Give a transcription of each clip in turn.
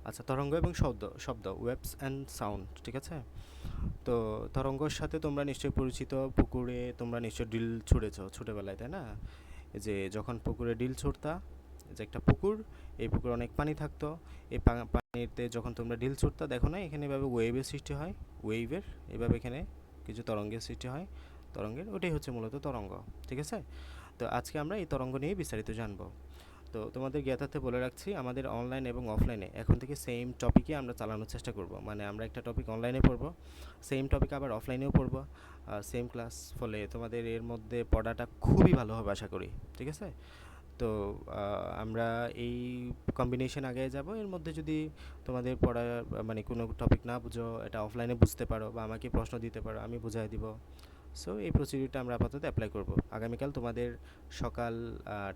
আচ্ছা, তরঙ্গ এবং শব্দ শব্দ ওয়েভস অ্যান্ড সাউন্ড, ঠিক আছে? তো তরঙ্গর সাথে তোমরা নিশ্চয়ই পরিচিত। পুকুরে তোমরা নিশ্চয়ই ডিল ছুঁড়েছো ছোটোবেলায়, তাই না? এই যে যখন পুকুরে ডিল ছুঁড়তা, যে একটা পুকুর, এই পুকুরে অনেক পানি থাকতো। এই পানিতে যখন তোমরা ডিল ছুঁড়তা, দেখো না এখানে এভাবে ওয়েভের সৃষ্টি হয়, ওয়েভের এভাবে এখানে কিছু তরঙ্গের সৃষ্টি হয়, তরঙ্গের ওটাই হচ্ছে মূলত তরঙ্গ, ঠিক আছে? তো আজকে আমরা এই তরঙ্গ নিয়ে বিস্তারিত জানবো। তো তোমাদের জ্ঞাতার্থে বলে রাখছি, আমাদের অনলাইন এবং অফলাইনে এখন থেকে সেম টপিকে আমরা চালানোর চেষ্টা করব। মানে আমরা একটা টপিক অনলাইনে পড়ব, সেম টপিক আবার অফলাইনেও পড়ব, সেম ক্লাস। ফলে তোমাদের এর মধ্যে পড়াটা খুবই ভালো হবে আশা করি, ঠিক আছে? তো আমরা এই কম্বিনেশন আগে যাব। এর মধ্যে যদি তোমাদের পড়া মানে কোনো টপিক না বুঝো, এটা অফলাইনে বুঝতে পারো বা আমাকে প্রশ্ন দিতে পারো, আমি বুঝাই দিব। সো এই প্রসিডিউরটা আমরা আপাতত অ্যাপ্লাই করব। আগামীকাল তোমাদের সকাল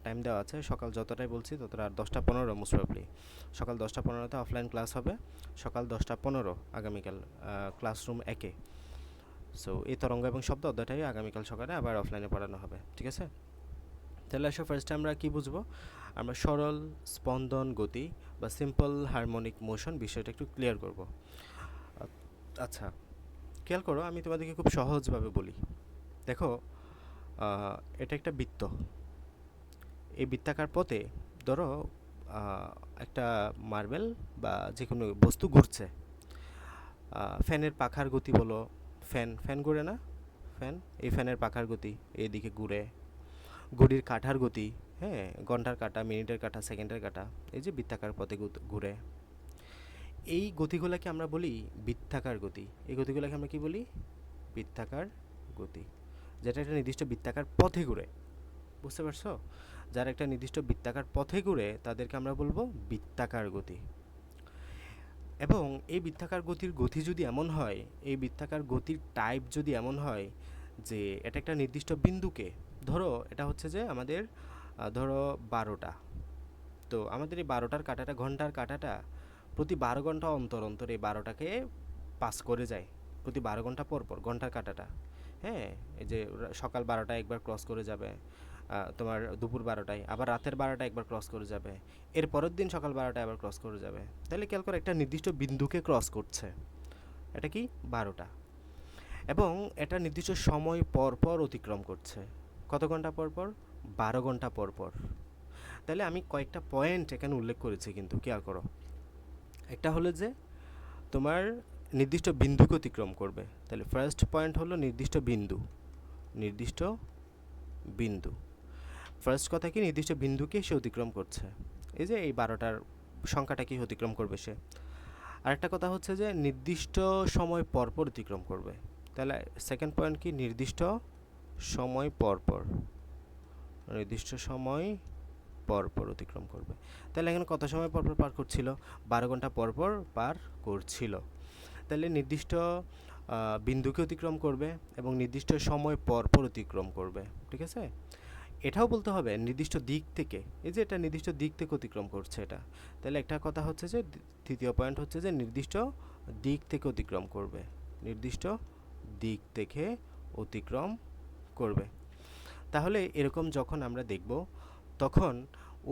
টাইম দেওয়া আছে, সকাল যতটাই বলছি ততটা, আর 10টা 15 মোস্ট প্রবলি সকাল 10টা 15তে অফলাইন ক্লাস হবে। সকাল 10টা 15 আগামীকাল ক্লাসরুম একে। সো এই তরঙ্গ এবং শব্দ অধ্যায়টাই আগামীকাল সকালে আবার অফলাইনে পড়ানো হবে, ঠিক আছে? তাহলে আসো ফার্স্টে আমরা কি বুঝবো? আমরা সরল স্পন্দন গতি বা সিম্পল হারমোনিক মোশন বিষয়টা একটু ক্লিয়ার করব। আচ্ছা, খেয়াল করো, আমি তোমাদেরকে খুব সহজভাবে বলি। দেখো, এটা একটা বৃত্ত। এই বৃত্তাকার পথে ধরো আহ, একটা মার্বেল বা যে কোনো বস্তু ঘুরছে। ফ্যানের পাখার গতি বলো, ফ্যান ফ্যান ঘুরে না? ফ্যান, এই ফ্যানের পাখার গতি এইদিকে ঘুরে। ঘড়ির কাঁটার গতি, হ্যাঁ, ঘন্টার কাঁটা, মিনিটের কাঁটা, সেকেন্ডের কাঁটা, এই যে বৃত্তাকার পথে ঘুরে। এই গতিগুলোকে আমরা বলি বৃত্তাকার গতি। এই গতিগুলোকে আমরা কি বলি? বৃত্তাকার গতি, যেটা একটা নির্দিষ্ট বৃত্তাকার পথে ঘুরে। বুঝতে পারছো? যারা একটা নির্দিষ্ট বৃত্তাকার পথে ঘুরে তাদেরকে আমরা বলবো বৃত্তাকার গতি। এবং এই বৃত্তাকার গতির গতি যদি এমন হয়, এই বৃত্তাকার গতির টাইপ যদি এমন হয় যে এটা একটা নির্দিষ্ট বিন্দুকে, ধরো এটা হচ্ছে যে আমাদের ধরো 12টা। তো আমাদের এই 12টার কাঁটাটা, ঘন্টার কাঁটাটা প্রতি 12 ঘন্টা অন্তর অন্তর এই 12টাকে পাস করে যায়। প্রতি 12 ঘন্টা পর পর ঘন্টার কাঁটাটা, হ্যাঁ, এই যে সকাল 12টায় একবার ক্রস করে যাবে, তোমার দুপুর 12টায়, আবার রাতের 12টায় একবার ক্রস করে যাবে, এর পরের দিন সকাল 12টায় আবার ক্রস করে যাবে। তাহলে খেয়াল করে একটা নির্দিষ্ট বিন্দুকে ক্রস করছে, এটা কি 12টা। এবং এটা নির্দিষ্ট সময় পর পর অতিক্রম করছে। কত ঘন্টা পর পর? 12 ঘন্টা পর পর। তাহলে আমি কয়েকটা পয়েন্ট এখানে উল্লেখ করেছি, কিন্তু খেয়াল করো। একটা হলো যে তোমার নির্দিষ্ট বিন্দুকে অতিক্রম করবে। তাহলে ফার্স্ট পয়েন্ট হলো নির্দিষ্ট বিন্দু। নির্দিষ্ট বিন্দু, ফার্স্ট কথা কি, নির্দিষ্ট বিন্দুকে সে অতিক্রম করছে। এই যে এই 12টার সংখ্যাটা কি অতিক্রম করবে সে। আরেকটা কথা হচ্ছে যে নির্দিষ্ট সময় পর পর অতিক্রম করবে। তাহলে সেকেন্ড পয়েন্ট কি, নির্দিষ্ট সময় পর পর, নির্দিষ্ট সময় পর পর অতিক্রম করবে। তাহলে এখানে কত সময় পর পর পার করছিল? 12 ঘন্টা পর পর পার করছিল। তাহলে নির্দিষ্ট বিন্দুকে অতিক্রম করবে এবং নির্দিষ্ট সময় পর পর অতিক্রম করবে, ঠিক আছে? এটাও বলতে হবে নির্দিষ্ট দিক থেকে, এই যে এটা নির্দিষ্ট দিক থেকে অতিক্রম করছে এটা। তাহলে একটা কথা হচ্ছে যে তৃতীয় পয়েন্ট হচ্ছে যে নির্দিষ্ট দিক থেকে অতিক্রম করবে, নির্দিষ্ট দিক থেকে অতিক্রম করবে। তাহলে এরকম যখন আমরা দেখব, তখন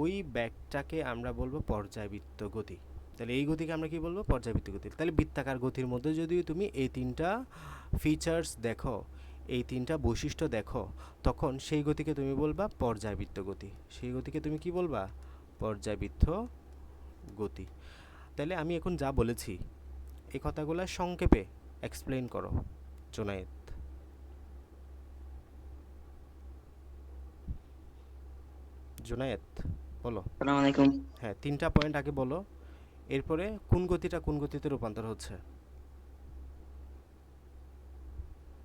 ওই ব্যাগটাকে আমরা বলবো পর্যায়বৃত্ত গতি। তাহলে এই গতিকে আমরা কি বলবো? পর্যায়বৃত্ত গতি। তাহলে বৃত্তাকার গতির মধ্যে যদি তুমি এই তিনটা ফিচার্স দেখো, এই তিনটা বৈশিষ্ট্য দেখো, তখন সেই গতিকে তুমি বলবা পর্যায়বৃত্ত গতি। সেই গতিকে তুমি কি বলবা? পর্যায়বৃত্ত গতি। তাহলে আমি এখন যা বলেছি এই কথাগুলো সংক্ষেপে এক্সপ্লেইন করো জোনায়েদ। জোনায়েদ, বলো। আসসালামু আলাইকুম। হ্যাঁ, তিনটা পয়েন্ট আগে বলো, এরপরে কোন গতিটা কোন গতিতে রূপান্তর হচ্ছে।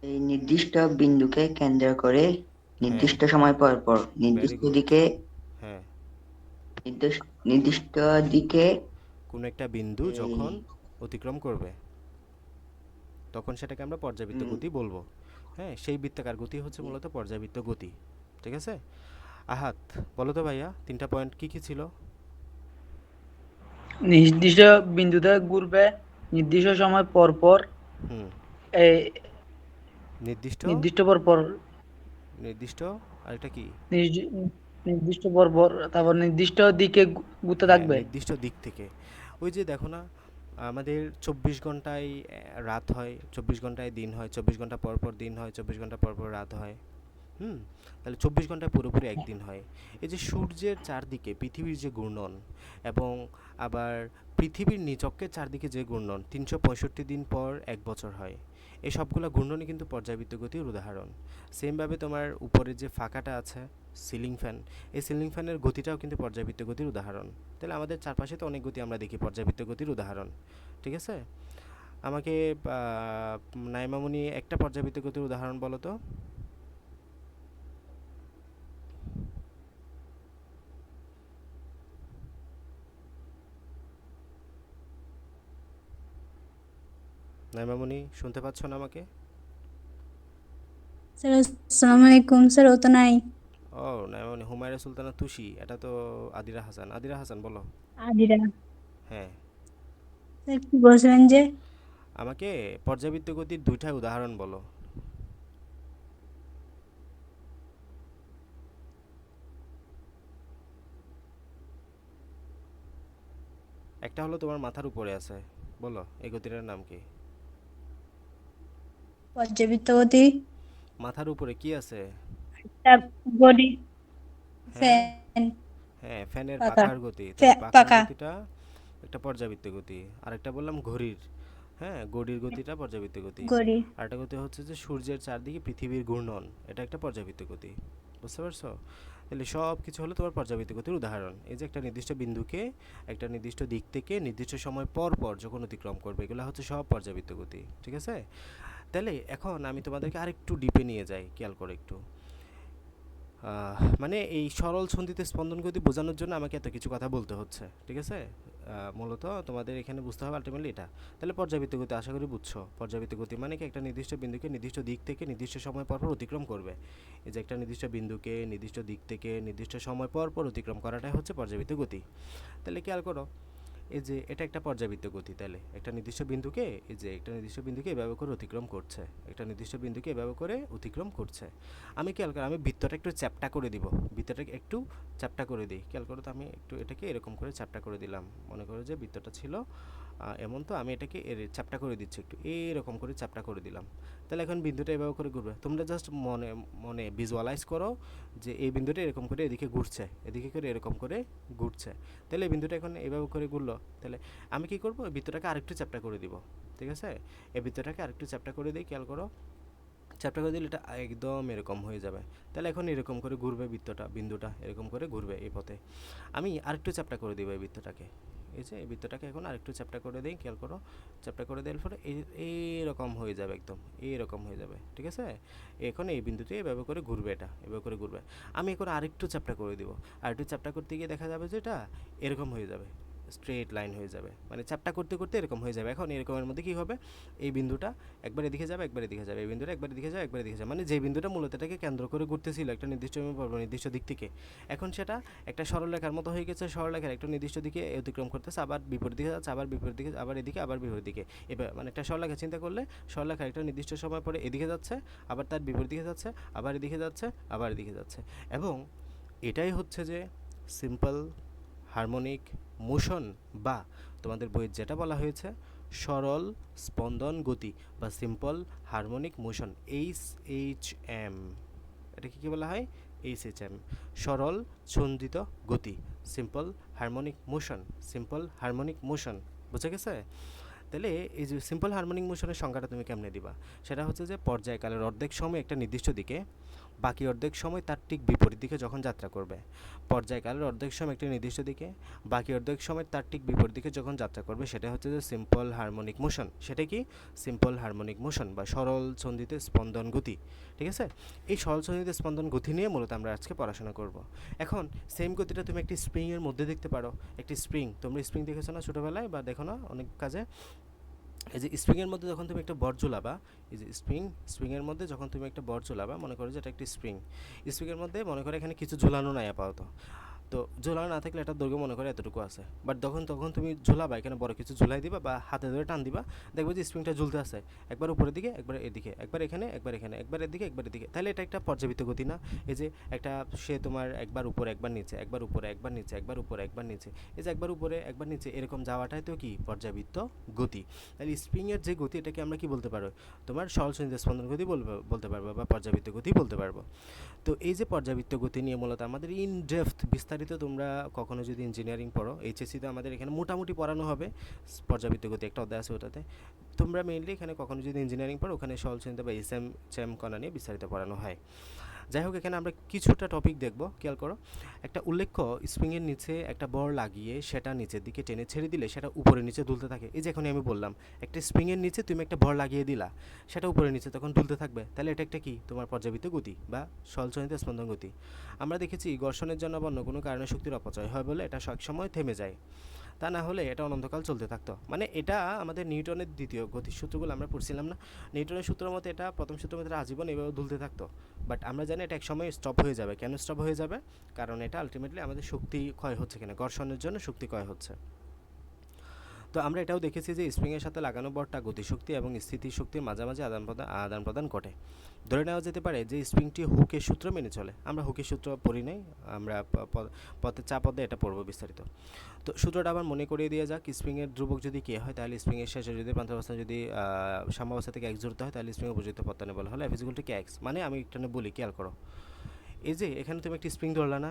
এই নির্দিষ্ট বিন্দুকে কেন্দ্র করে হ্যাঁ, নির্দিষ্ট সময় পর পর ভেরি নির্দিষ্ট গুড। দিকে হ্যাঁ, নির্দিষ্ট দিকে কোনো একটা বিন্দু এই যখন অতিক্রম করবে তখন সেটাকে আমরা পর্যাবৃত্ত উম, গতি বলবো। হ্যাঁ, সেই বৃত্তাকার গতি হচ্ছে মূলত পর্যাবৃত্ত গতি, ঠিক আছে? আহাত, বলো তো ভাইয়া, তিনটা পয়েন্ট কি কি ছিল? নির্দিষ্ট বিন্দুতে ঘুরবে, নির্দিষ্ট সময় পর পর, হুম, এই নির্দিষ্ট, নির্দিষ্ট পর পর নির্দিষ্ট, আরেকটা কি? নির্দি- নির্দিষ্ট বরাবর, তারপর নির্দিষ্ট দিকে ঘুরতে হ্যাঁ, থাকবে। নির্দিষ্ট দিক থেকে। ওই যে দেখো না, আমাদের 24 ঘন্টায় রাত হয়, 24 ঘন্টায় দিন হয়, 24 ঘন্টা পর পর দিন হয়, 24 ঘন্টা পর পর রাত হয়। হুম, তাহলে 24 ঘন্টায় পুরোপুরি একদিন হয়। এই যে সূর্যের চারদিকে পৃথিবীর যে ঘূর্ণন, এবং আবার পৃথিবীর নিচক্কের চারদিকে যে ঘূর্ণন 365 দিন পর এক বছর হয়। এই সবগুলো ঘূর্ণনই কিন্তু পর্যায়বৃত্ত গতির উদাহরণ। সেমভাবে তোমার উপরে যে ফাঁকাটা আছে, সিলিং ফ্যান, এই সিলিং ফ্যানের গতিটাও কিন্তু পর্যায়বৃত্ত গতির উদাহরণ। তাহলে আমাদের চারপাশে তো অনেক গতি আমরা দেখি, পর্যায়বৃত্ত গতির উদাহরণ। ঠিক আছে, আমাকে নাইমামুনি একটা পর্যায়বৃত্ত গতির উদাহরণ বলো তো। নাইমামুনি, শুনতে পাচ্ছ না আমাকে? স্যার আসসালামু আলাইকুম স্যার, ও তো নাই। ও নাইমামুনি, হুমায়রা সুলতানা তুষি, এটা তো আদিরা হাসান। আদিরা হাসান বলো। আদিরা। হ্যাঁ, স্যার কি বলছিলেন যে? আমাকে পর্যাবৃত্ত গতির দুইটা উদাহরণ বলো। একটা হলো তোমার মাথার উপরে আছে, বলো এই গতিটার নাম কি? পর্যাবৃত্ত গতি। মাথার উপরে কি আছে? তার গড়ি। হ্যাঁ, ফ্যান। হ্যাঁ, ফ্যানের পাখা। পাখার গতি, তাহলে পাখার পাখা। গতিটা একটা পর্যাবৃত্ত গতি। আরেকটা বললাম ঘড়ির, হ্যাঁ, ঘড়ির গতিটা পর্যাবৃত্ত গতি। গড়ি। আরেকটা গতি হচ্ছে যে সূর্যের চারদিকে পৃথিবীর ঘূর্ণন, এটা একটা পর্যাবৃত্ত গতি। বুঝতে পারছো? তাহলে সব কিছু হলো তোমার পর্যাবৃত্ত গতির উদাহরণ। এই যে একটা নির্দিষ্ট বিন্দুকে একটা নির্দিষ্ট দিক থেকে নির্দিষ্ট সময় পর পর যখন অতিক্রম করবে, এগুলো হচ্ছে সব পর্যাবৃত্ত গতি। ঠিক আছে, তাহলে এখন আমি তোমাদেরকে আরেকটু ডিপে নিয়ে যাই, খেয়াল করে একটু। মানে এই সরল ছন্দিতে স্পন্দন গতি বোঝানোর জন্য আমাকে এত কিছু কথা বলতে হচ্ছে। ঠিক আছে, মূলত তোমাদের এখানে বুঝতে হবে আলটিমেটলি এটা। তাহলে পর্যাবৃত্ত গতি আশা করি বুঝছো। পর্যাবৃত্ত গতি মানে কি, একটা নির্দিষ্ট বিন্দুকে নির্দিষ্ট দিক থেকে নির্দিষ্ট সময় পর পর অতিক্রম করবে। এই যে একটা নির্দিষ্ট বিন্দুকে নির্দিষ্ট দিক থেকে নির্দিষ্ট সময় পর পর অতিক্রম করাটাই হচ্ছে পর্যাবৃত্ত গতি। তাহলে খেয়াল করো, এই যে এটা একটা পর্যাবৃত্ত গতি, তাহলে একটা নির্দিষ্ট বিন্দুকে, এই যে একটা নির্দিষ্ট বিন্দুকে এভাবে করে অতিক্রম করছে, একটা নির্দিষ্ট বিন্দুকে এভাবে করে অতিক্রম করছে। আমি খেয়াল করো, আমি বৃত্তটা একটু চ্যাপ্টা করে দিব, বৃত্তটাকে একটু চ্যাপ্টা করে দিই। খেয়াল করো তো, আমি একটু এটাকে এরকম করে চ্যাপ্টা করে দিলাম। মনে করো যে বৃত্তটা ছিল এমন, তো আমি এটাকে চ্যাপ্টা করে দিচ্ছি, একটু এরকম করে চ্যাপ্টা করে দিলাম। তাহলে এখন বিন্দুটা এভাবে করে ঘুরবে। তোমরা জাস্ট মনে মনে ভিজুয়ালাইজ করো যে এই বিন্দুটা এরকম করে এদিকে ঘুরছে, এদিকে করে এরকম করে ঘুরছে। তাহলে এই বিন্দুটা এখন এভাবে করে ঘুরলো। তাহলে আমি কি করব, এই বৃত্তটাকে আরেকটু চ্যাপ্টা করে দিব। ঠিক আছে, এই বৃত্তটাকে আরেকটু চ্যাপ্টা করে দিই। খেয়াল করো, চ্যাপ্টা করে দিলে এটা একদম এরকম হয়ে যাবে। তাহলে এখন এরকম করে ঘুরবে বৃত্তটা, বিন্দুটা এরকম করে ঘুরবে এই পথে। আমি আরেকটু চ্যাপ্টা করে দিব এই বৃত্তটাকে। এই যে এই বৃত্তটাকে এখন আরেকটু চ্যাপ্টা করে দিই। খেয়াল করো, চ্যাপ্টা করে দেওয়ার পরে এইরকম হয়ে যাবে, একদম এইরকম হয়ে যাবে। ঠিক আছে, এখন এই বিন্দুতে এভাবে করে ঘুরবে, এটা এভাবে করে ঘুরবে। আমি এখন আরেকটু চ্যাপ্টা করে দিব। আরেকটু চ্যাপ্টা করতে গিয়ে দেখা যাবে যে এটা এরকম হয়ে যাবে, স্ট্রেট লাইন হয়ে যাবে, মানে চ্যাপ্টা করতে করতে এরকম হয়ে যাবে। এখন এরকমের মধ্যে কী হবে, এই বিন্দুটা একবার এদিকে যাবে, একবার এদিকে যাবে, এই বিন্দুটা একবার এদিকে যাবে, একবার এদিকে যাবে, মানে যে বিন্দুটা মূলত এটাকে কেন্দ্র করে ঘুরতেছিল একটা নির্দিষ্ট নির্দিষ্ট দিক থেকে, এখন সেটা একটা সরলরেখার মতো হয়ে গেছে। সরলরেখার একটা নির্দিষ্ট দিকে অতিক্রম করতেছে, আবার বিপরীত দিকে যাচ্ছে, আবার বিপরীত দিকে, আবার এদিকে, আবার বিপরীত দিকে। এবার মানে একটা সরলরেখা চিন্তা করলে, সরলরেখা একটা নির্দিষ্ট সময় পরে এদিকে যাচ্ছে, আবার তার বিপরীত দিকে যাচ্ছে, আবার এদিকে যাচ্ছে, আবার এদিকে যাচ্ছে। এবং এটাই হচ্ছে যে সিম্পল হারমোনিক মোশন, বা তোমাদের বইয়ে যেটা বলা হয়েছে সরল স্পন্দন গতি বা সিম্পল হারমোনিক মোশন, HHM। এটাকে কী বলা হয়? HHM, সরল ছন্দিত গতি, simple harmonic motion, simple harmonic motion. বুঝে গেছে? তাহলে এই যে সিম্পল হারমোনিক মোশনের সংজ্ঞাটা তুমি কেমনে দিবা? সেটা হচ্ছে যে পর্যায়কালের অর্ধেক সময় একটা নির্দিষ্ট দিকে, বাকি অর্ধেক সময় তার ঠিক বিপরীত দিকে যখন যাত্রা করবে। পর্যায়কালের অর্ধেক সময় একটি নির্দিষ্ট দিকে, বাকি অর্ধেক সময় তার ঠিক বিপরীত দিকে যখন যাত্রা করবে, সেটা হচ্ছে যে সিম্পল হারমোনিক মোশন। সেটা কি? সিম্পল হারমোনিক মোশন বা সরল ছন্দিত স্পন্দন গতি। ঠিক আছে, এই সরল ছন্দিত স্পন্দন গতি নিয়ে মূলত আমরা আজকে পড়াশোনা করব। এখন সেম গতিটা তুমি একটি স্প্রিংয়ের মধ্যে দেখতে পারো। একটি স্প্রিং, তোমরা স্প্রিং দেখেছো না ছোটোবেলায়, বা দেখো না অনেক কাজে? এই যে স্প্রিংয়ের মধ্যে যখন তুমি একটা বর ঝুলাবা, এই যে স্প্রিংয়ের মধ্যে যখন তুমি একটা বর ঝুলাবা, মনে করো যে এটা একটি স্প্রিংয়ের মধ্যে মনে করো এখানে কিছু ঝুলানো নাই আপাতত। তো তো ঝোলানো না থাকলে এটা দৈর্ঘ্য মনে করে এতটুকু আছে, বাট তখন তুমি ঝোলাবা, এখানে বড় কিছু ঝুলাই দিবা বা হাতে ধরে টান দিবা, দেখবে যে স্প্রিংটা ঝুলতে আছে একবার উপরের দিকে, একবার এদিকে, একবার এখানে, একবার এখানে, একবার এদিকে, একবার এদিকে। তাহলে এটা একটা পর্যাবৃত্ত গতি না? এই যে একটা সে তোমার একবার উপরে, একবার নিচে, একবার উপরে, একবার নিচে, একবার উপরে, একবার নিচে, এই যে একবার উপরে, একবার নিচে, এরকম যাওয়াটাই তো কি পর্যাবৃত্ত গতি। তাহলে স্প্রিংয়ের যে গতি, এটাকে আমরা কি বলতে পারবো? তোমার সরল সঞ্চিত স্পন্দন গতি বলতে পারবো বা পর্যাবৃত্ত গতি বলতে পারবো। তো এই যে পর্যাবৃত্ত গতি নিয়ে মূলত আমাদের ইন ডেপথ বিস্তারিত তোমরা কখনো যদি ইঞ্জিনিয়ারিং পড়ো, এইচএসসিতে আমাদের এখানে মোটামুটি পড়ানো হবে পর্যাবৃত্ত গতি, একটা অধ্যায় আছে ওটাতে। তোমরা মেইনলি এখানে কখনো যদি ইঞ্জিনিয়ারিং পড়ো, ওখানে সরল সঞ্চিত বা এসএম চ্যাম কণা নিয়ে বিস্তারিত পড়ানো হয়। যাই হোক, এখানে আমরা কিছুটা টপিক দেখব, খেয়াল করো। একটা উল্লেখ্য, স্প্রিংয়ের নিচে একটা বল লাগিয়ে সেটা নিচের দিকে টেনে ছেড়ে দিলে সেটা উপরে নিচে দুলতে থাকে। এই যে এখনই আমি বললাম, একটা স্প্রিংয়ের নিচে তুমি একটা বল লাগিয়ে দিলা, সেটা উপরে নিচে তখন দুলতে থাকবে। তাহলে এটা একটা কি তোমার পর্যাবৃত্ত গতি বা সরলচালিত স্পন্দন গতি। আমরা দেখেছি ঘর্ষণের জন্য বা অন্য কোনো কারণে শক্তির অপচয় হয় বলে এটা সবসময় থেমে যায়, তা না হলে এটা অনন্তকাল চলতে থাকতো। মানে এটা আমাদের নিউটনের দ্বিতীয় গতির সূত্রগুলো আমরা পড়ছিলাম না, নিউটনের সূত্রের মতে এটা প্রথম সূত্রের মধ্যে আজীবন এভাবে দুলতে থাকতো। বাট আমরা জানি এটা এক সময় স্টপ হয়ে যাবে। কেন স্টপ হয়ে যাবে? কারণ এটা আলটিমেটলি আমাদের শক্তি ক্ষয় হচ্ছে, কিনা ঘর্ষণের জন্য শক্তি ক্ষয় হচ্ছে। তো আমরা এটাও দেখেছি যে স্প্রিংয়ের সাথে লাগানো বলটা গতিশক্তি এবং স্থিতিশক্তির মাঝামাঝি আদান প্রদান ঘটে। ধরে নেওয়া যেতে পারে যে স্প্রিংটি হুকের সূত্র মেনে চলে। আমরা হুকের সূত্র পড়ি নাই, আমরা পথের চা পদে এটা পড়বো বিস্তারিত। তো সূত্রটা আবার মনে করিয়ে দিয়ে যাক, স্প্রিংয়ের ধ্রুবক যদি কে হয়, তাহলে স্প্রিংয়ের শেষে যদি প্রান্তাবস্থা যদি সাম্যাবস্থা থেকে এক জড়িত হয়, তাহলে স্প্রিংয়ের উপযুক্ত পত্তনে বলা হলো F=kx। মানে আমি এখানে বলি, খেয়াল করো, এই যে এখানে তুমি একটি স্প্রিং ধরলা না,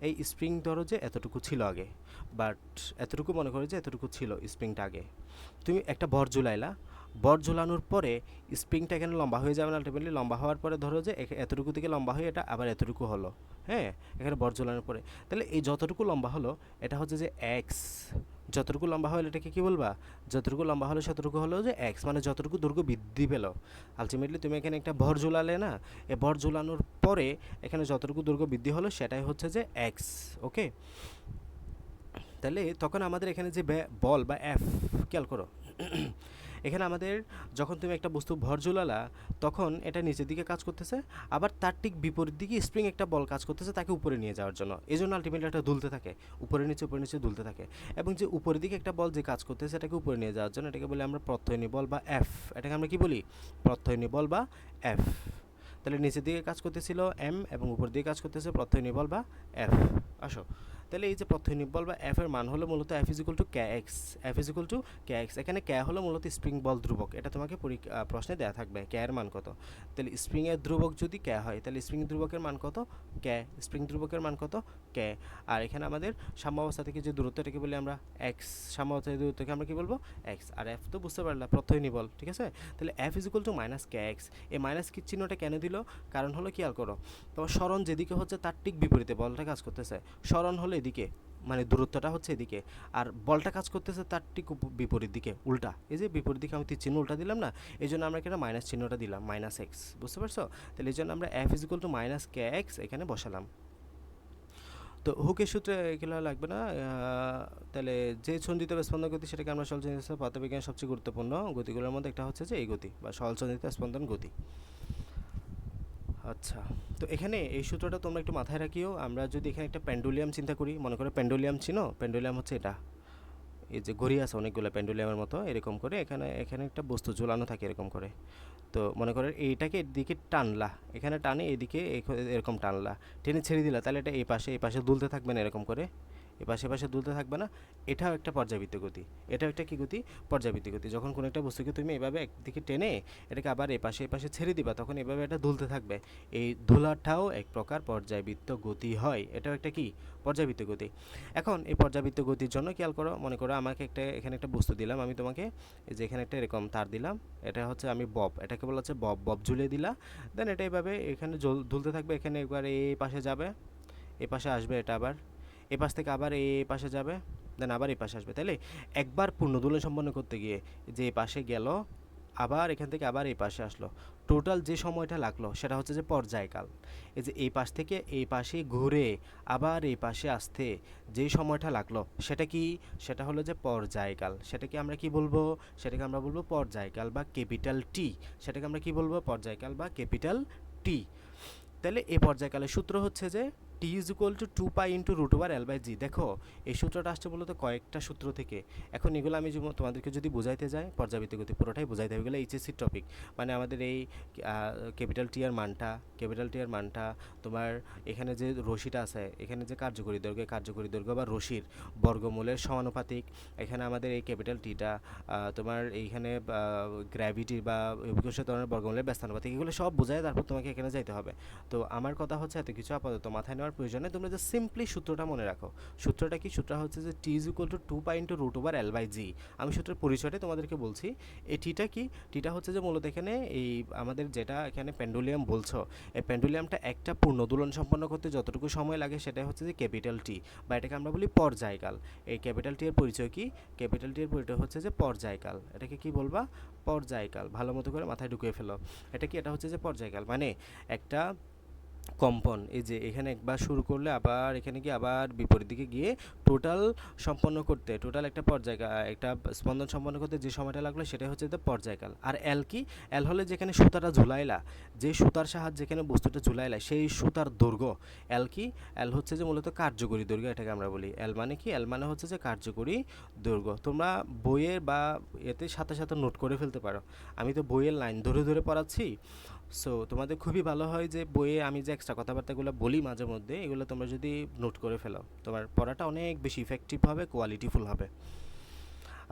এই স্প্রিং ধরো যে এতটুকু ছিল আগে, বাট এতটুকু মনে করো যে এতটুকু ছিল স্প্রিংটা আগে। তুমি একটা বর ঝুলাইলা, বর ঝুলানোর পরে স্প্রিংটা এখানে লম্বা হয়ে যাবে না, আলটিমেটলি লম্বা হওয়ার পরে ধরো যে এতটুকু থেকে লম্বা হয়ে এটা আবার এতটুকু হলো, হ্যাঁ, এখানে বর ঝুলানোর পরে। তাহলে এই যতটুকু লম্বা হলো এটা হচ্ছে যে এক্স। যতটুকু লম্বা হলো এটাকে কী বলবা? যতটুকু লম্বা হলো ততটুকু হলো যে এক্স, মানে যতটুকু দৈর্ঘ্য বৃদ্ধি পেল। আলটিমেটলি তুমি এখানে একটা ভর ঝুলালে না, এই ভর ঝুলানোর পরে এখানে যতটুকু দৈর্ঘ্য বৃদ্ধি হলো সেটাই হচ্ছে যে এক্স। ওকে, তাহলে তখন আমাদের এখানে যে বল বা এফ, খেয়াল করো, এখানে আমাদের যখন তুমি একটা বস্তু ভর ঝুলালা তখন এটা নিচের দিকে কাজ করতেছে, আবার তার ঠিক বিপরীত দিকে স্প্রিং একটা বল কাজ করতেছে তাকে উপরে নিয়ে যাওয়ার জন্য। এই জন্য আলটিমেটলি এটা দুলতে থাকে, উপরে নিচে দুলতে থাকে। এবং যে উপরের দিকে একটা বল যে কাজ করতেছে এটাকে উপরে নিয়ে যাওয়ার জন্য, এটাকে বলি আমরা প্রত্যয়নী বল বা এফ। এটাকে আমরা কি বলি? প্রত্যয়নী বল বা এফ। তাহলে নিচের দিকে কাজ করতেছিল এম এবং উপর দিকে কাজ করতেছে প্রত্যয়নী বল বা এফ। আসো, তাহলে এই যে প্রত্যয়নী বল বা এফ এর মান হলো মূলত F=kx। F=kx। এখানে কে হলো মূলত স্প্রিং বল ধ্রুবক, এটা তোমাকে প্রশ্নে দেওয়া থাকবে কে এর মান কত। তাহলে স্প্রিং এর ধ্রুবক যদি কে হয়, তাহলে স্প্রিং ধ্রুবকের মান কত? কে। স্প্রিং ধ্রুবকের মান কত? কে। আর এখানে আমাদের সাম্যাবস্থা থেকে যে দূরত্ব এটাকে বলি আমরা এক্স। সাম্যাবস্থার দূরত্বকে আমরা কি বলবো? এক্স। আর এফ তো বুঝতে পারলাম, প্রত্যয়নী বল, ঠিক আছে। তাহলে F=-kx। এই মাইনাস কি চিহ্নটা কেন দিল? কারণ হলো, খেয়াল করো, তোমার সরণ যেদিকে হচ্ছে তার ঠিক বিপরীতে বলটা কাজ করতেছে। সরণ হলো এদিকে, মানে দূরত্বটা হচ্ছে এদিকে, আর বলটা কাজ করতেছে তার ঠিক বিপরীত দিকে, উল্টা। এই যে বিপরীত দিকে আমি চিহ্ন উল্টা দিলাম না, এই জন্য আমরা এখানে মাইনাস চিহ্নটা দিলাম, মাইনাস এক্স। বুঝতে পারছো? তাহলে এই জন্য আমরা F=-kx এখানে বসালাম। তো হুকের সূত্রে এগুলো লাগবে না। তাহলে যে সঞ্চিত স্পন্দন গতি সেটাকে আমরা সরল সঞ্চিত পদার্থবিজ্ঞানের সবচেয়ে গুরুত্বপূর্ণ গতিগুলোর মধ্যে একটা হচ্ছে যে এই গতি বা সরল সঞ্চিত স্পন্দন গতি। আচ্ছা, তো এখানে এই সূত্রটা তোমরা একটু মাথায় রাখিও। আমরা যদি এখানে একটা পেন্ডুলিয়াম চিন্তা করি, মনে করো পেন্ডুলিয়াম চিনো? পেন্ডুলিয়াম হচ্ছে এটা, এই যে ঘড়ি আছে অনেকগুলো পেন্ডুলিয়ামের মতো, এরকম করে এখানে একটা বস্তু ঝুলানো থাকে এরকম করে। তো মনে করো এইটাকে এদিকে টানলা, এখানে টানে এদিকে এরকম টানলা, টেনে ছেড়ে দিলা, তাহলে এটা এই পাশে দুলতে থাকবে না এরকম করে, এপাশে দুলতে থাকবে না। এটাও একটা পর্যাবৃত্ত গতি, এটাও একটা কি গতি? পর্যাবৃত্ত গতি। যখন কোনো একটা বস্তুকে তুমি এভাবে একদিকে টেনে এটাকে আবার এপাশে ছেড়ে দিবা, তখন এভাবে এটা দুলতে থাকবে। এই ধুলাটাও এক প্রকার পর্যাবৃত্ত গতি হয়, এটাও একটা কি? পর্যাবৃত্ত গতি। এখন এই পর্যাবৃত্ত গতির জন্য খেয়াল করো, মনে করো আমাকে এখানে একটা বস্তু দিলাম, আমি তোমাকে এই যে এখানে একটা এরকম তার দিলাম, এটা হচ্ছে আমি বব, এটাকে বলা হচ্ছে বব ঝুলিয়ে দিলা। দেন এটা এইভাবে এখানে দুলতে থাকবে, এখানে একবার এই পাশে যাবে, এ পাশে আসবে, এটা আবার এ পাশ থেকে আবার এই পাশে যাবে, দেন আবার এই পাশে আসবে। তাহলে একবার পূর্ণ দোলন সম্পন্ন করতে গিয়ে যে এই পাশে গেল, আবার এখান থেকে আবার এই পাশে আসলো, টোটাল যে সময়টা লাগলো সেটা হচ্ছে যে পর্যায়কাল। এই যে এই পাশ থেকে এই পাশে ঘুরে আবার এই পাশে আসতে যে সময়টা লাগলো সেটা কি? সেটা হলো যে পর্যায়কাল। সেটাকে আমরা কি বলবো? সেটাকে আমরা বলবো পর্যায়কাল বা ক্যাপিটাল টি। সেটাকে আমরা কি বলবো? পর্যায়কাল বা ক্যাপিটাল টি। তাহলে এই পর্যায়কালের সূত্র হচ্ছে যে T is equal to 2 pi into root over L by g. দেখো এই সূত্রটা আসছে মূলত কয়েকটা সূত্র থেকে। এখন এগুলো আমি তোমাদেরকে যদি বোঝাইতে যাই, পর্যাবৃত্ত গতি পুরোটাই বোঝাইতে হবে, এগুলো এইচএসসির টপিক। মানে আমাদের এই ক্যাপিটাল টি এর মানটা তোমার এখানে যে রশিটা আছে, এখানে যে কার্যকরী দৈর্ঘ্য বা রশির বর্গমূলের সমানুপাতিক। এখানে আমাদের এই ক্যাপিটাল টিটা তোমার এইখানে গ্র্যাভিটি বা অভিকর্ষ ত্বরণের বর্গমূলের ব্যস্তানুপাতিক, এগুলো সব বোঝায় তারপর তোমাকে এখানে যাইতে হবে। তো আমার কথা হচ্ছে এত কিছু আপাতত মাথায় নেওয়ার প্রয়োজন নেই, তোমরা যে সিম্পলি সূত্রটা মনে রাখো। সূত্রটা কি? সূত্রটা হচ্ছে যে T is equal to 2 pi into root over L by g. আমি সূত্রের পরিচয়টা তোমাদেরকে বলছি। এই টিটা কি? টিটা হচ্ছে যে মূলত এখানে এই আমাদের যেটা এখানে পেন্ডুলিয়াম বলছো, এই পেন্ডুলিয়ামটা একটা পূর্ণ দোলন সম্পন্ন করতে যতটুকু সময় লাগে সেটা হচ্ছে যে ক্যাপিটাল টি, বা এটাকে আমরা বলি পর্যায়কাল। এই ক্যাপিটাল টি এর পরিচয় কি? ক্যাপিটাল টি এর পরিচয় হচ্ছে যে পর্যায়কাল। এটাকে কি বলবা? পর্যায়কাল। ভালো মতো করে মাথায় ঢুকিয়ে ফেলো। এটা কি? এটা হচ্ছে যে পর্যায়কাল, মানে একটা কম্পন, এই যে এখানে একবার শুরু করলে আবার এখানে গিয়ে আবার বিপরীত দিকে গিয়ে টোটাল একটা একটা স্পন্দন সম্পন্ন করতে যে সময়টা লাগলো সেটা হচ্ছে যে পর্যায়কাল। আর এল কি? এল হলে যেখানে সুতাটা ঝুলাইলা, যে সুতার সাহায্যে যেখানে বস্তুটা ঝুলাইলা সেই সুতার দৈর্ঘ্য। এল কি? এল হচ্ছে যে মূলত কার্যকরী দৈর্ঘ্য, এটাকে আমরা বলি। এল মানে কি? এল মানে হচ্ছে যে কার্যকরী দৈর্ঘ্য। তোমরা বইয়ের বা এতে সাথে সাথে নোট করে ফেলতে পারো। আমি তো বইয়ের লাইন ধরে ধরে পড়াচ্ছি। সো তোমাদের খুবই ভালো হয় যে বইয়ে আমি যে এক্সট্রা কথাবার্তাগুলো বলি মাঝে মধ্যে, এগুলো তোমরা যদি নোট করে ফেলো, তোমার পড়াটা অনেক বেশি ইফেক্টিভ হবে, কোয়ালিটিফুল হবে।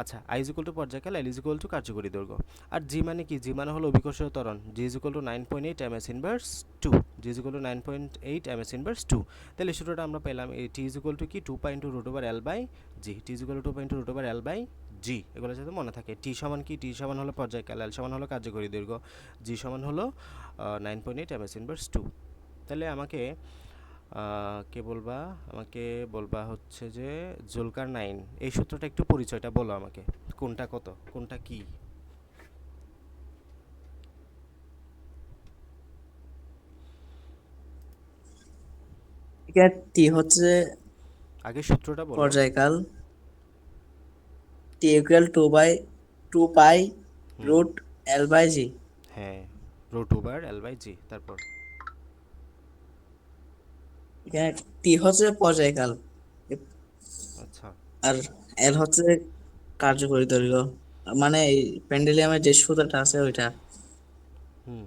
আচ্ছা, আই ইজ ইকুয়াল টু পর্যায়কাল, এল ইজ ইকুয়াল টু কার্যকরী দৈর্ঘ্য। আর জি মানে কি? জি মানে হলো অভিকর্ষীয় ত্বরণ। G is equal to 9.8 ms inverse 2। G is equal to 9.8 ms inverse 2। তাহলে সূত্রটা আমরা পেলাম, এই টি ইজ ইকুয়াল টু কি? 2 pi into root over L by g. T is equal to 2 pi into root over L by g. এগুলো যাতে মনে থাকে। টি সমান কি? টি সমান হলো পর্যায়কাল, এল সমান হলো কার্যকরী দৈর্ঘ্য, জি সমান হলো 9.8 এমএস ইনভার্স 2। তাহলে আমাকে কে বলবা? আমাকে বলবা হচ্ছে যে জুলকার নাইন। এই সূত্রটা একটু পরিচয়টা বলো আমাকে, কোনটা কত, কোনটা কি? এখানে টি হচ্ছে আগে সূত্রটা বলো। পর্যায়কাল, T equal 2 pi hmm, root l by g. হ্যাঁ, root over L by g. তারপর এখানে টি হচ্ছে পর্যায়কাল আচ্ছা, আর এল হচ্ছে কার্যকরী দৈর্ঘ্য, মানে এই পেন্ডুলিয়ামের যে সুতাটা আছে ওইটা। হুম,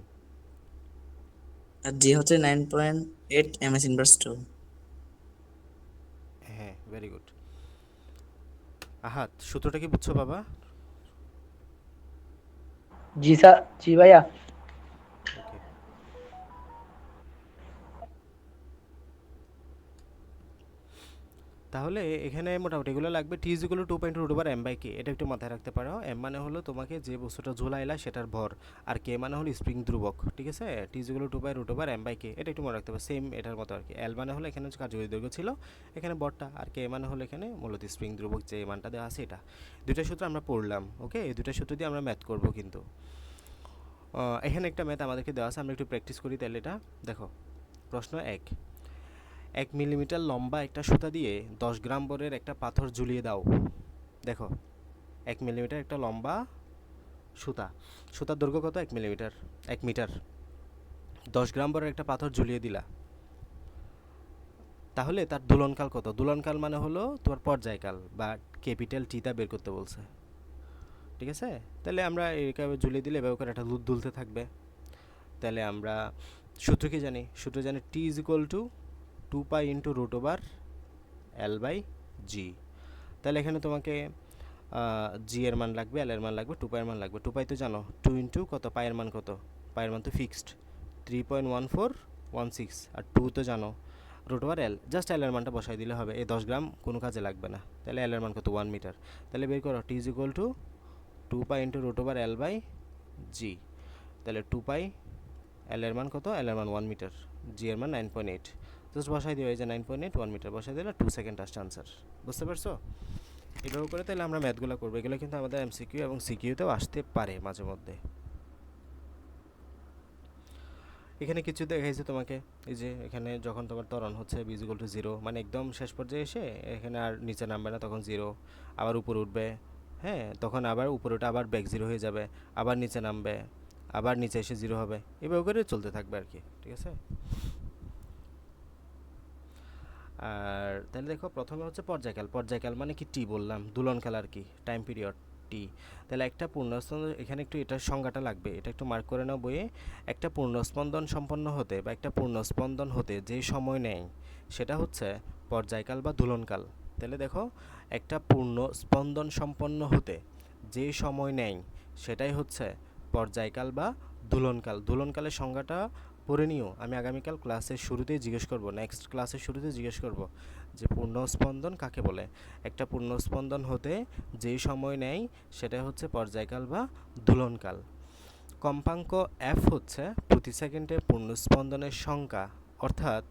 আর জি হচ্ছে 9.8 এমএস ইনভার্স 2। হ্যাঁ, ভেরি গুড। আহাত, সূত্রটা কি বুঝছো বাবা? জি স্যার, জি ভাইয়া। ওকে। তাহলে এখানে মোটামুটি এগুলো লাগবে। টি ইজ ইকুয়াল টু 2.2 এটা একটু মাথায় রাখতে পারো। এম মানে হলো তোমাকে যে বস্তুটা ঝুলাইলা সেটার ভর, আর কে মানে হলো স্প্রিং ধ্রুবক, ঠিক আছে? টি ইজ ইকুয়াল টু 2.2 এটা একটু মনে রাখতে হবে, সেম এটার মতো আর কি। এল মানে হলো এখানে কার্যকরী দৈর্ঘ্য ছিল, এখানে ভরটা, আর কে মানে হলো এখানে মূলত স্প্রিং ধ্রুবক যে মানটা দেওয়া আছে এটা। দুইটা সূত্র আমরা পড়লাম, ওকে? এই দুইটা সূত্র দিয়ে আমরা ম্যাথ করব কিন্তু। এখানে একটা ম্যাথ আমাদেরকে দেওয়া আছে, আমরা একটু প্র্যাকটিস করি তাহলে। এটা দেখো, প্রশ্ন 1 মিলিমিটার লম্বা একটা সুতা দিয়ে 10 গ্রাম বরের একটা পাথর ঝুলিয়ে দাও। দেখো, 1 মিলিমিটার একটা লম্বা সুতার দৈর্ঘ্য কত? 1 মিলিমিটার, 1 মিটার। 10 গ্রাম বরের একটা পাথর ঝুলিয়ে দিলা, তাহলে তার দোলনকাল কত? দোলনকাল মানে হলো তোমার পর্যায়কাল বা ক্যাপিটাল টিটা বের করতে বলছে, ঠিক আছে? তাহলে আমরা এইভাবে ঝুলিয়ে দিলে এভাবে করে একটা দুলতে থাকবে। তাহলে আমরা সূত্র কি জানি? সূত্র জানি T is equal to 2 pi into root over L by g. তাহলে এখানে তোমাকে জি এর মান লাগবে, এল এর মান লাগবে, 2 পাইয়ের মান লাগবে। 2 পাই তো জানো, 2 ইন্টু কত? পাইয়ের মান কত? পাইয়ের মান তো ফিক্সড 3.1416। আর 2 তো জানো, রুট ওভার এল, জাস্ট এল এর মানটা বসাই দিলে হবে। এই 10 গ্রাম কোনো কাজে লাগবে না। তাহলে এল এর মান কত? 1 মিটার। তাহলে বের করো T is equal to 2 pi into root over L by g. তাহলে 2 পাই, এল এর মান কত? এল এর মান 1 মিটার, জি এর মান 9.8। জাস্ট বসাই দিও, এই যে 9.8, 1 মিটার বসাই দিলে 2 সেকেন্ড আসছে আনসার। বুঝতে পারছো? এভাবে করে তাহলে আমরা ম্যাথগুলো করবো। এগুলো কিন্তু আমাদের এমসিকিউ এবং সিকিউতেও আসতে পারে মাঝে মধ্যে। এখানে কিছু দেখাইছে তোমাকে, এই যে এখানে যখন তোমার ত্বরণ হচ্ছে বি ইকুয়াল টু 0, মানে একদম শেষ পর্যায়ে এসে এখানে আর নিচে নামবে না, তখন 0, আবার উপরে উঠবে, হ্যাঁ, তখন আবার উপরে উঠে আবার ব্যাক 0 হয়ে যাবে, আবার নিচে নামবে, আবার নিচে এসে 0 হবে, এভাবে করে চলতে থাকবে আর কি, ঠিক আছে? আর তাহলে দেখো প্রথমে হচ্ছে পর্যায়কাল। পর্যায়কাল মানে কি? টি বললাম, দোলনকাল আর কি, টাইম পিরিয়ড টি। তাহলে একটা পূর্ণস্পন্দন, এখানে একটু এটার সংজ্ঞাটা লাগবে, এটা একটু মার্ক করে নাও বইয়ে। একটা পূর্ণস্পন্দন সম্পন্ন হতে বা একটা পূর্ণস্পন্দন হতে যে সময় নেয় সেটা হচ্ছে পর্যায়কাল বা দোলনকাল। তাহলে দেখো, একটা পূর্ণ স্পন্দন সম্পন্ন হতে যে সময় নেয় সেটাই হচ্ছে পর্যায়কাল বা দোলনকাল। দোলনকালের সংজ্ঞাটা পড়ে নিও, আমি আগামীকাল ক্লাসের শুরুতেই জিজ্ঞেস করব, নেক্সট ক্লাসের শুরুতে জিজ্ঞেস করব যে পূর্ণস্পন্দন কাকে বলে। একটা পূর্ণস্পন্দন হতে যে সময় নেয় সেটাই হচ্ছে পর্যায়কাল বা দোলনকাল। কম্পাঙ্ক এফ হচ্ছে প্রতি সেকেন্ডে পূর্ণস্পন্দনের সংখ্যা, অর্থাৎ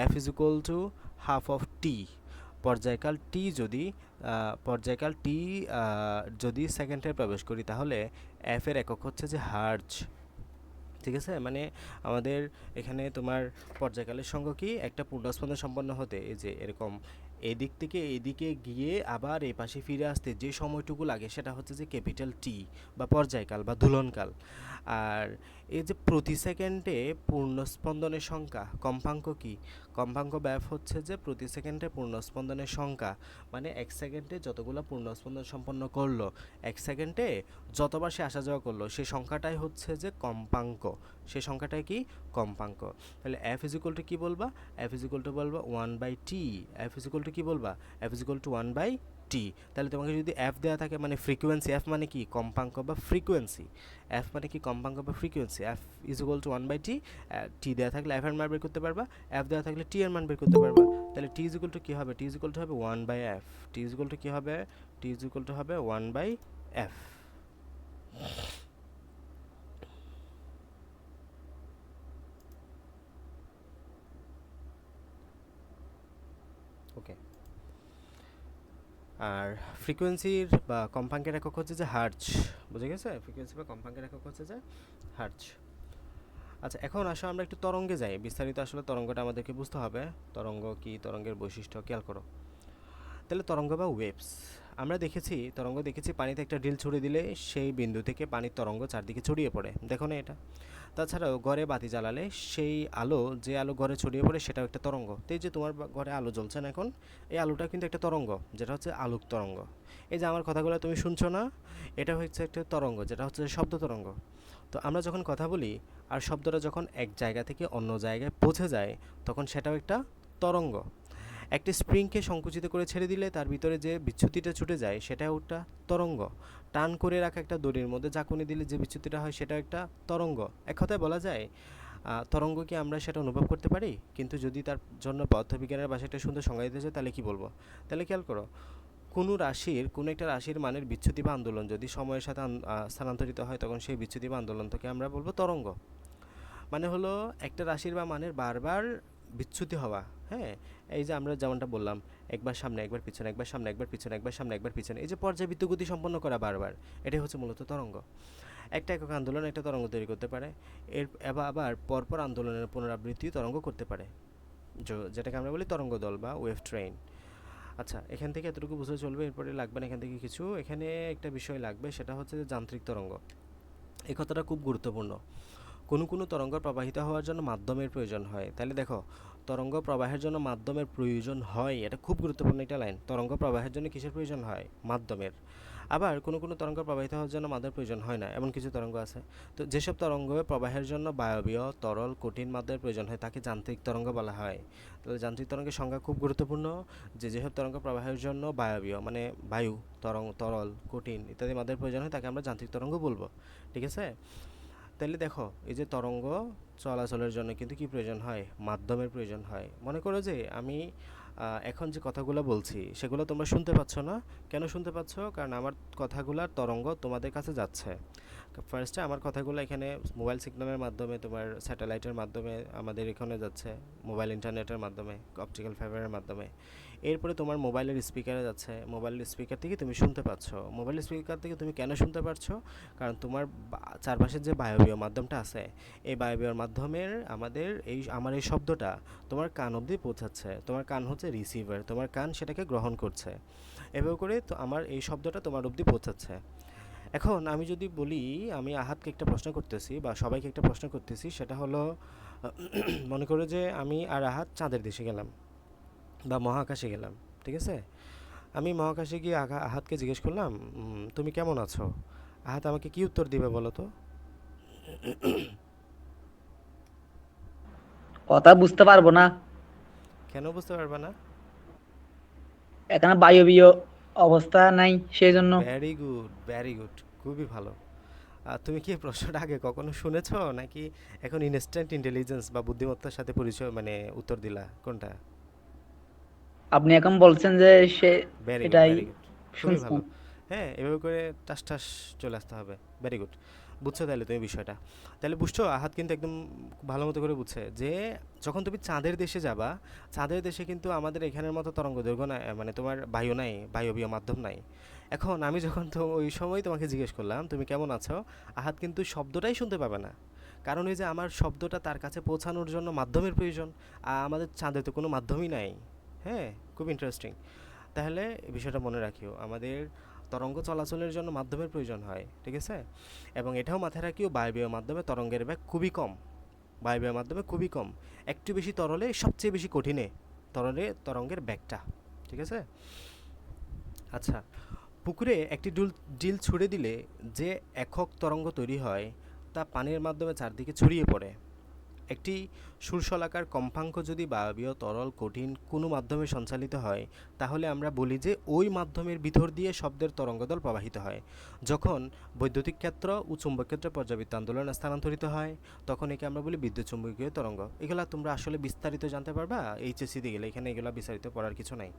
f is equal to half of T. পর্যায়কাল টি যদি যদি সেকেন্ডে প্রবেশ করি তাহলে এফ এর একক হচ্ছে যে হার্জ। ঠিক আছে, মানে আমাদের এখানে তোমার পর্যায়কালের সঙ্গে কি একটা পূর্ণস্পন্দন সম্পন্ন হতে এই যে এরকম এদিক থেকে এইদিকে গিয়ে আবার এই পাশে ফিরে আসতে যে সময়টুকু লাগে সেটা হচ্ছে যে ক্যাপিটাল টি বা পর্যায়কাল বা দোলনকাল। আর এই যে প্রতি সেকেন্ডে পূর্ণস্পন্দনের সংখ্যা, কম্পাঙ্ক কি? কম্পাঙ্ক ব্যাপ হচ্ছে যে প্রতি সেকেন্ডে পূর্ণস্পন্দনের সংখ্যা, মানে এক সেকেন্ডে যতগুলো পূর্ণস্পন্দন সম্পন্ন করলো, এক সেকেন্ডে যতবার সে আসা যাওয়া করলো সেই সংখ্যাটাই হচ্ছে যে কম্পাঙ্ক। সেই সংখ্যাটাই কি? কম্পাঙ্ক। তাহলে এফ ইজ ইকুয়াল টু কী বলবা? এফ ইজ ইকুয়াল টু বলবা 1/t। F is equal to কী বলবা? F is equal to 1/t। তাহলে তোমাকে যদি এফ দেওয়া থাকে মানে ফ্রিকোয়েন্সি, এফ মানে কি? কম্পাঙ্ক বা ফ্রিকোয়েন্সি। এফ মানে কি? কম্পাঙ্ক বা frequency. F is equal to 1/t। টি দেওয়া থাকলে এফ এর মান বের করতে পারবা, এফ দেওয়া থাকলে টি এর মান বের করতে পারবা। তাহলে টি ইজ ইকুয়াল টু কী হবে? টি ইজ ইকুয়াল টু হবে 1/f। T is equal to কী হবে? টি ইজ ইকুয়াল টু হবে 1/f। ওকে। আর ফ্রিকোয়েন্সির বা কম্পাঙ্কের একক হচ্ছে যে হার্জ। বুঝে গেছে? ফ্রিকোয়েন্সি বা কম্পাঙ্কের একক হচ্ছে যে হার্জ। আচ্ছা, এখন আসো আমরা একটু তরঙ্গে যাই। বিস্তারিত আসলে তরঙ্গটা আমাদেরকে বুঝতে হবে। তরঙ্গ কি, তরঙ্গের বৈশিষ্ট্য খেয়াল করো। তাহলে তরঙ্গ বা ওয়েভস, আমরা তরঙ্গ দেখেছি পানিতে একটা ড্রিল ছুড়ে দিলে সেই বিন্দু থেকে পানির তরঙ্গ চারদিকে ছড়িয়ে পড়ে, দেখো না এটা? তাছাড়াও ঘরে বাতি জ্বালালে সেই আলো, যে আলো ঘরে ছড়িয়ে পড়ে সেটাও একটা তরঙ্গ। তো এই যে তোমার ঘরে আলো জ্বলছে না এখন, এই আলোটা কিন্তু একটা তরঙ্গ, যেটা হচ্ছে আলোক তরঙ্গ। এই যে আমার কথাগুলো তুমি শুনছো না, এটা হচ্ছে একটা তরঙ্গ, যেটা হচ্ছে শব্দ তরঙ্গ। তো আমরা যখন কথা বলি আর শব্দটা যখন এক জায়গা থেকে অন্য জায়গায় পৌঁছে যায় তখন সেটাও একটা তরঙ্গ। একটি স্প্রিংকে সংকুচিত করে ছেড়ে দিলে তার ভিতরে যে বিচ্যুতিটা ছুটে যায় সেটাও একটা তরঙ্গ। টান করে রাখা একটা দড়ির মধ্যে ঝাঁকুনি দিলে যে বিচ্যুতিটা হয় সেটাও একটা তরঙ্গ। এক কথায় বলা যায় তরঙ্গ কি আমরা সেটা অনুভব করতে পারি? কিন্তু যদি তার জন্য পদার্থবিজ্ঞানের ভাষায় একটা সুন্দর সংজ্ঞা দিতে চাই তাহলে কি বলবো? তাহলে খেয়াল করো, কোনো একটা রাশির মানের বিচ্যুতি বা আন্দোলন যদি সময়ের সাথে স্থানান্তরিত হয় তখন সেই বিচ্যুতি বা আন্দোলনকে আমরা বলবো তরঙ্গ। মানে হলো একটা রাশির বা মানের বারবার বিচ্যুতি হওয়া। হ্যাঁ, এই যে আমরা যেমনটা বললাম, একবার সামনে একবার পিছনে, একবার সামনে একবার পিছনে, একবার সামনে একবার পিছনে, এই যে পর্যায়বৃত্ত গতি সম্পন্ন করা বারবার, এটাই হচ্ছে মূলত তরঙ্গ। একটা একক আন্দোলন একটা তরঙ্গ তৈরি করতে পারে, আবার পরপর আন্দোলনের পুনরাবৃত্তি তরঙ্গ করতে পারে, যেটাকে আমরা বলি তরঙ্গ দল বা ওয়েভ ট্রেন। আচ্ছা, এখান থেকে এতটুকু বুঝে চলবে, এরপরে লাগবে না এখান থেকে কিছু। এখানে একটা বিষয় লাগবে, সেটা হচ্ছে যে যান্ত্রিক তরঙ্গ। এই কথাটা খুব গুরুত্বপূর্ণ। কোনো তরঙ্গ প্রবাহিত হওয়ার জন্য মাধ্যমের প্রয়োজন হয়। তাহলে দেখো, তরঙ্গ প্রবাহের জন্য মাধ্যমের প্রয়োজন হয়, এটা খুব গুরুত্বপূর্ণ একটা লাইন। তরঙ্গ প্রবাহের জন্য কিসের প্রয়োজন হয়? মাধ্যমের। আবার কোনো তরঙ্গ প্রবাহিত হওয়ার জন্য মাধ্যমের প্রয়োজন হয় না, এমন কিছু তরঙ্গ আছে। তো যেসব তরঙ্গ প্রবাহের জন্য বায়বীয়, তরল, কঠিন মাধ্যমের প্রয়োজন হয় তাকে যান্ত্রিক তরঙ্গ বলা হয়। তাহলে যান্ত্রিক তরঙ্গের সংজ্ঞা খুব গুরুত্বপূর্ণ, যেসব তরঙ্গ প্রবাহের জন্য বায়বীয় মানে বায়ু, তরল, কঠিন ইত্যাদি মাধ্যমের প্রয়োজন হয় তাকে আমরা যান্ত্রিক তরঙ্গ বলবো। ঠিক আছে? তাহলে দেখো, এই যে তরঙ্গ চলাচলের জন্য কিন্তু কি প্রয়োজন হয়? মাধ্যমের প্রয়োজন হয়। মনে করো যে আমি এখন যে কথাগুলো বলছি সেগুলো তোমরা শুনতে পাচ্ছ না। কেন শুনতে পাচ্ছ? কারণ আমার কথাগুলোর তরঙ্গ তোমাদের কাছে যাচ্ছে। ফার্স্টে আমার কথাগুলো এখানে মোবাইল সিগন্যালের মাধ্যমে, তোমার স্যাটেলাইটের মাধ্যমে আমাদের এখানে যাচ্ছে, মোবাইল ইন্টারনেটের মাধ্যমে, অপটিক্যাল ফাইবারের মাধ্যমে। এরপরে তোমার মোবাইলের স্পিকারে যাচ্ছে, মোবাইলের স্পিকার থেকে তুমি শুনতে পাচ্ছ। মোবাইলের স্পিকার থেকে তুমি কেন শুনতে পারছো? কারণ তোমার চারপাশের যে বায়বীয় মাধ্যমটা আছে, এই বায়বীয় মাধ্যমের আমার এই শব্দটা তোমার কান অবধি পৌঁছাচ্ছে। তোমার কান হচ্ছে রিসিভার, তোমার কান সেটাকে গ্রহণ করছে। এভাবে করে তো আমার এই শব্দটা তোমার অবধি পৌঁছাচ্ছে। এখন আমি যদি বলি, আমি আহাতকে একটা প্রশ্ন করতেছি বা সবাইকে একটা প্রশ্ন করতেছি, সেটা হলো মনে করো যে আমি আর আহাত চাঁদের দেশে গেলাম। বা মহাকাশে গেলাম, ঠিক আছে? আমি মহাকাশে গিয়ে আহাতকে জিজ্ঞেস করলাম, তুমি কেমন আছো? আহাত আমাকে কি উত্তর দিবে বলো তো? কথা বুঝতে পারবো না, কেন বুঝতে পারবে না? এখানে বায়বীয় অবস্থা নাই সেই জন্য। ভেরি গুড, ভেরি গুড, খুবই ভালো। তুমি কি এই প্রশ্নটা আগে কখনো শুনেছো, নাকি এখন ইনস্ট্যান্ট ইন্টেলিজেন্স বা বুদ্ধিমত্তার সাথে পরিচয় মানে উত্তর দিলা, কোনটা? আপনি এখন বলছেন যে সে ভেরি গুড, এটাই ভেরি গুড, খুবই শুনছেন। ভালো। হ্যাঁ, এভাবে করে টাস টাস চলে আসতে হবে। ভেরি গুড, বুঝছো তাহলে তুমি বিষয়টা। তাহলে বুঝছো, আহাত কিন্তু একদম ভালো মতো করে বুঝছে যে যখন তুমি চাঁদের দেশে যাবা, চাঁদের দেশে কিন্তু আমাদের এখানের মতো তরঙ্গ দৈর্ঘ্য নাই, মানে তোমার বায়ু নাই, বায়বীয় মাধ্যম নাই। এখন আমি যখন তো ওই সময় তোমাকে জিজ্ঞেস করলাম তুমি কেমন আছো, আহাত কিন্তু শব্দটাই শুনতে পাবে না। কারণ ওই যে আমার শব্দটা তার কাছে পৌঁছানোর জন্য মাধ্যমের প্রয়োজন, আর আমাদের চাঁদে তো কোনো মাধ্যমই নাই। হ্যাঁ, খুব ইন্টারেস্টিং। তাহলে এই বিষয়টা মনে রাখিও, আমাদের তরঙ্গ চলাচলের জন্য মাধ্যমের প্রয়োজন হয়, ঠিক আছে? এবং এটাও মাথায় রাখিও, বায়বীয় মাধ্যমে তরঙ্গের বেগ খুবই কম। বায়বীয় মাধ্যমে খুবই কম। একটু বেশি তরলে সবচেয়ে বেশি কঠিনে তরলে তরঙ্গের বেগটা, ঠিক আছে? আচ্ছা, পুকুরে একটি ডিল ছুড়ে দিলে যে একক তরঙ্গ তৈরি হয় তা পানির মাধ্যমে চারদিকে ছড়িয়ে পড়ে। একটি সুরশলাকার কম্পাঙ্ক যদি বায়বীয় তরল কঠিন কোনো মাধ্যমে সঞ্চালিত হয়, তাহলে আমরা বলি যে ওই মাধ্যমের ভিতর দিয়ে শব্দের তরঙ্গদল প্রবাহিত হয়। যখন বৈদ্যুতিক ক্ষেত্র ও চুম্বক ক্ষেত্রে পর্যাবৃত্ত আন্দোলন স্থানান্তরিত হয়, তখন একে আমরা বলি বিদ্যুৎ চুম্বকীয় তরঙ্গ। এগুলা তোমরা আসলে বিস্তারিত জানতে পারবা এইচএসসিতে গেলে, এখানে এগুলা বিস্তারিত পড়ার কিছু নাই।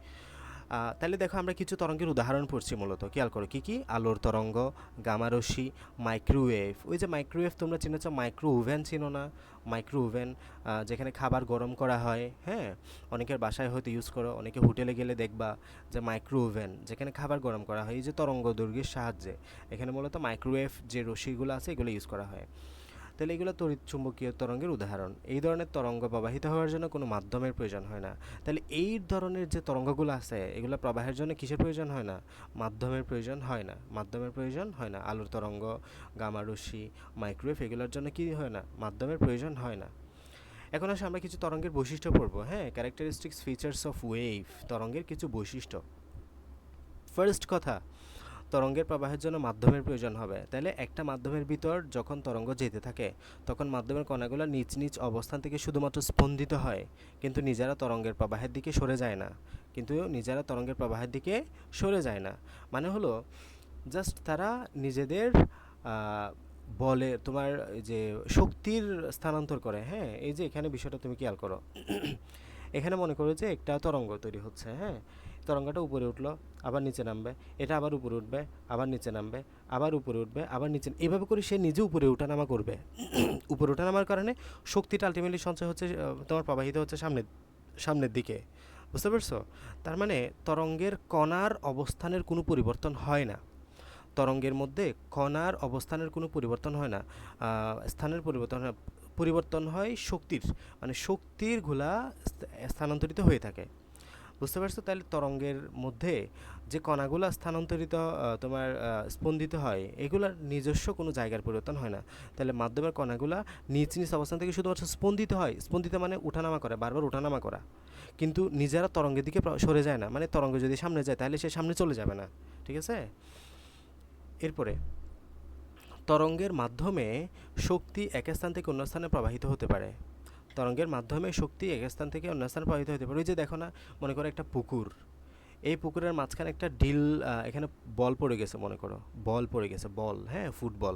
তাহলে দেখো, আমরা কিছু তরঙ্গের উদাহরণ পড়ছি মূলত, খেয়াল করো কি কি: আলোর তরঙ্গ, গামারশ্মি, মাইক্রোওয়েভ। ওই যে মাইক্রোওয়েভ তোমরা চিনেছ, মাইক্রো ওভেন চিনো না? মাইক্রো ওভেন, যেখানে খাবার গরম করা হয়, হ্যাঁ, অনেকের বাসায় হয়তো ইউজ করো, অনেকে হোটেলে গেলে দেখবা যে মাইক্রো ওভেন, যেখানে খাবার গরম করা হয় এই যে তরঙ্গ দৈর্ঘ্যের সাহায্যে। এখানে মূলত মাইক্রোওয়েভ যে রশ্মিগুলো আছে এগুলো ইউজ করা হয়। তাহলে এগুলো তড়িৎ চুম্বকীয় তরঙ্গের উদাহরণ। এই ধরনের তরঙ্গ প্রবাহিত হওয়ার জন্য কোনো মাধ্যমের প্রয়োজন হয় না। তাহলে এই ধরনের যে তরঙ্গগুলো আছে এগুলো প্রবাহের জন্য কিসের প্রয়োজন হয় না? মাধ্যমের প্রয়োজন হয় না, মাধ্যমের প্রয়োজন হয় না। আলোর তরঙ্গ, গামা রশ্মি, মাইক্রোওয়েভ এগুলোর জন্য কি হয় না? মাধ্যমের প্রয়োজন হয় না। এখন আসলে আমরা কিছু তরঙ্গের বৈশিষ্ট্য পড়বো। হ্যাঁ, ক্যারেক্টারিস্টিক্স ফিচার্স অফ ওয়েভ, তরঙ্গের কিছু বৈশিষ্ট্য। ফার্স্ট কথা, তরঙ্গের প্রবাহের জন্য মাধ্যমের প্রয়োজন হবে। তাহলে একটা মাধ্যমের ভিতর যখন তরঙ্গ যেতে থাকে, তখন মাধ্যমের কণাগুলো নিজ নিজ অবস্থান থেকে শুধুমাত্র স্পন্দিত হয়, কিন্তু নিজেরা তরঙ্গের প্রবাহের দিকে সরে যায় না। মানে হলো, জাস্ট তারা নিজেদের বলে তোমার যে শক্তির স্থানান্তর করে। হ্যাঁ, এই যে এখানে বিষয়টা তুমি খেয়াল করো। এখানে মনে করো যে একটা তরঙ্গ তৈরি হচ্ছে, হ্যাঁ, তরঙ্গটা উপরে উঠলো, আবার নিচে নামবে, এটা আবার উপরে উঠবে, আবার নিচে নামবে, আবার উপরে উঠবে, আবার নিচে, এভাবে করে সে নিজে উপরে ওঠানামা করবে। উপরে ওঠানামার কারণে শক্তিটা আলটিমেটলি সঞ্চয় হচ্ছে, তোমার প্রবাহিত হচ্ছে সামনের দিকে। বুঝতে পারছো? তার মানে তরঙ্গের কণার অবস্থানের কোনো পরিবর্তন হয় না। তরঙ্গের মধ্যে কণার অবস্থানের কোনো পরিবর্তন হয় না, স্থানের পরিবর্তন হয় শক্তির, মানে শক্তির ঘোলা স্থানান্তরিত হয়ে থাকে। বুঝতে পারছো? তাহলে তরঙ্গের মধ্যে যে কণাগুলো স্থানান্তরিত তোমার স্পন্দিত হয়, এগুলোর নিজস্ব কোনো জায়গার পরিবর্তন হয় না। তাহলে মাধ্যমের কণাগুলা নিজ নিজ অবস্থান থেকে শুধুমাত্র স্পন্দিত হয়। স্পন্দিত মানে উঠানামা করে, বারবার উঠানামা করা, কিন্তু নিজেরা তরঙ্গের দিকে সরে যায় না। মানে তরঙ্গ যদি সামনে যায় তাহলে সে সামনে চলে যাবে না, ঠিক আছে? এরপরে, তরঙ্গের মাধ্যমে শক্তি এক স্থান থেকে অন্য স্থানে প্রবাহিত হতে পারে। তরঙ্গের মাধ্যমে শক্তি এক স্থান থেকে অন্য স্থানে প্রবাহিত হতে পারে। ওই যে দেখো না, মনে করো একটা পুকুর, এই পুকুরের মাঝখানে একটা ঢিল, এখানে বল পড়ে গেছে, মনে করো বল পড়ে গেছে, বল, হ্যাঁ, ফুটবল।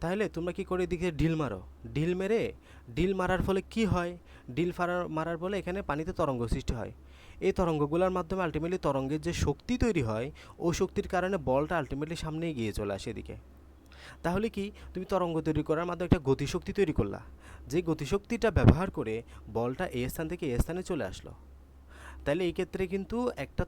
তাহলে তোমরা কি করে এদিকে ঢিল মারো, ঢিল মারার ফলে কি হয়? মারার ফলে এখানে পানিতে তরঙ্গ সৃষ্টি হয়। এই তরঙ্গগুলোর মাধ্যমে আলটিমেটলি তরঙ্গের যে শক্তি তৈরি হয়, ওই শক্তির কারণে বলটা আলটিমেটলি সামনে এগিয়ে চলে আসে এদিকে। তাহলে কি, তুমি তরঙ্গ তৈরি করার মাধ্যমে একটা গতিশক্তি তৈরি করলা, যে গতিশক্তিটা ব্যবহার করে বলটা এই স্থান থেকে এই স্থানে চলে আসলো। তাহলে এই ক্ষেত্রে কিন্তু একটা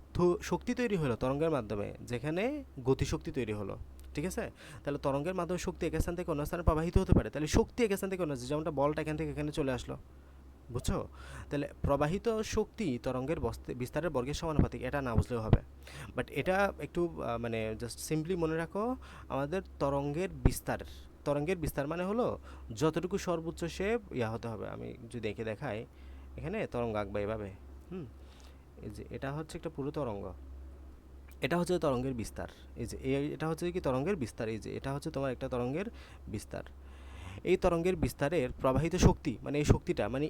শক্তি তৈরি হলো তরঙ্গের মাধ্যমে, যেখানে গতিশক্তি তৈরি হলো, ঠিক আছে? তাহলে তরঙ্গের মাধ্যমে শক্তি এক স্থান থেকে অন্য স্থানে প্রবাহিত হতে পারে। তাহলে শক্তি এক স্থান থেকে অন্য, যেমনটা বলটা এখান থেকে এখানে চলে আসলো, বুঝছো? তাহলে প্রবাহিত শক্তি তরঙ্গের বিস্তারের বর্গের সমানুপাতিক, এটা না বুঝলেও হবে। বাট এটা একটু মানে জাস্ট সিম্পলি মনে রাখো, আমাদের তরঙ্গের বিস্তার মানে হলো যতটুকু সর্বোচ্চ সে হতে হবে। আমি যদি দেখাই, এখানে তরঙ্গ আঁকবা এভাবে, এই যে এটা হচ্ছে একটা পুরো তরঙ্গ, এটা হচ্ছে তরঙ্গের বিস্তার। এই যে এটা হচ্ছে কি তরঙ্গের বিস্তার, এই যে এটা হচ্ছে তোমার একটা তরঙ্গের বিস্তার। এই তরঙ্গের বিস্তারের প্রবাহিত শক্তি মানে এই শক্তিটা মানে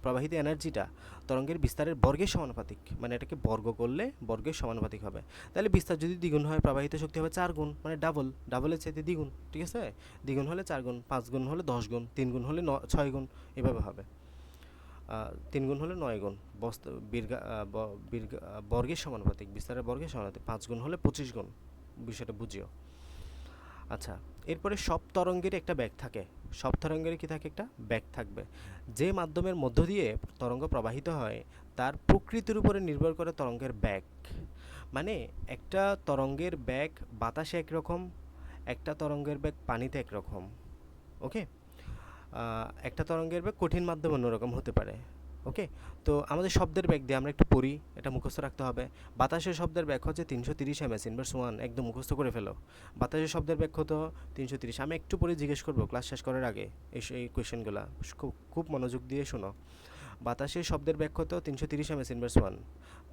প্রবাহিত এনার্জিটা তরঙ্গের বিস্তারের বর্গের সমানুপাতিক, মানে এটাকে বর্গ করলে বর্গের সমানুপাতিক হবে। তাহলে বিস্তার যদি দ্বিগুণ হয় প্রবাহিত শক্তি হবে 4 গুণ, মানে ডাবলের চাইতে দ্বিগুণ, ঠিক আছে? দ্বিগুণ হলে 4 গুণ, 5 গুণ হলে 10 গুণ, 3 গুণ হলে 6 গুণ, এভাবে হবে। 3 গুণ হলে 9 গুণ, বর্গের সমানুপাতিক, বিস্তারের বর্গের সমানুপাতিক। 5 গুণ হলে 25 গুণ, বিষয়টা বুঝিও। আচ্ছা, এরপরে সব তরঙ্গের একটা ব্যাগ থাকে, সব তরঙ্গের কি থাকে? একটা ব্যাগ থাকবে। যে মাধ্যমের মধ্য দিয়ে তরঙ্গ প্রবাহিত হয় তার প্রকৃতির উপরে নির্ভর করে তরঙ্গের ব্যাগ। মানে একটা তরঙ্গের ব্যাগ বাতাসে একরকম, একটা তরঙ্গের ব্যাগ পানিতে একরকম। ওকে, একটা তরঙ্গের ব্যাগ কঠিন মাধ্যম অন্যরকম হতে পারে। ওকে, তো আমাদের শব্দের ব্যাগ দিয়ে আমরা একটু পড়ি, এটা মুখস্থ রাখতে হবে। বাতাসের শব্দের ব্যাগ হচ্ছে 330 ms/1, একদম মুখস্থ করে ফেলো। বাতাসের শব্দের ব্যাগ হতো 330। আমি একটু পরে জিজ্ঞেস করবো ক্লাস শেষ করার আগে এই কোয়েশ্চেনগুলো, খুব মনোযোগ দিয়ে শোনো। বাতাসের শব্দের ব্যাগ হতো 330 ms/1,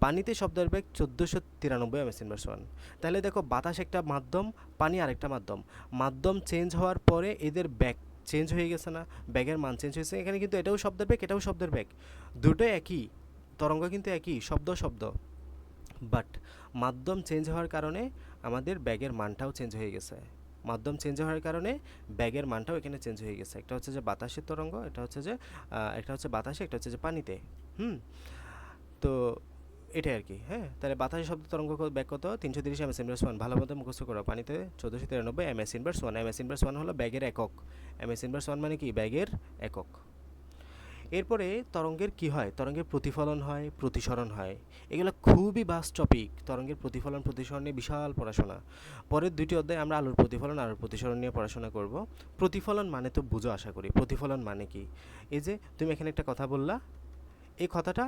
পানিতে শব্দের ব্যাগ 1493 ms/1। তাহলে দেখো, বাতাস একটা মাধ্যম, পানি আরেকটা মাধ্যম। মাধ্যম চেঞ্জ হওয়ার পরে এদের ব্যাগ চেঞ্জ হয়ে গেছে না, ব্যাগের মান চেঞ্জ হয়েছে। এখানে কিন্তু এটাও শব্দের ব্যাগ, এটাও শব্দের ব্যাগ, দুটো একই তরঙ্গ, কিন্তু একই শব্দ। বাট মাধ্যম চেঞ্জ হওয়ার কারণে আমাদের ব্যাগের মানটাও চেঞ্জ হয়ে গেছে। মাধ্যম চেঞ্জ হওয়ার কারণে ব্যাগের মানটাও এখানে চেঞ্জ হয়ে গেছে। একটা হচ্ছে যে বাতাসের তরঙ্গ, এটা হচ্ছে যে একটা হচ্ছে বাতাসে, একটা হচ্ছে যে পানিতে। তো এটাই আর কি। হ্যাঁ, তাহলে বাতাসের শব্দ তরঙ্গ ব্যাগ কত? 330 ms/1, ভালো মতো মুখস্থ করো। পানিতে 1493 ms/1। ms/1 হলো ব্যাগের একক। ms/1 মানে কি? ব্যাগের একক। এরপরে তরঙ্গের কি হয়? তরঙ্গের প্রতিফলন হয়, প্রতিসরণ হয়। এগুলো খুবই বাস্ট টপিক। তরঙ্গের প্রতিফলন প্রতিসরণ নিয়ে বিশাল পড়াশোনা। পরের দুটি অধ্যায়ে আমরা আলোর প্রতিফলন, আলোর প্রতিসরণ নিয়ে পড়াশোনা করব। প্রতিফলন মানে তো বুঝো আশা করি। প্রতিফলন মানে কি? এই যে তুমি এখানে একটা কথা বললা, এই কথাটা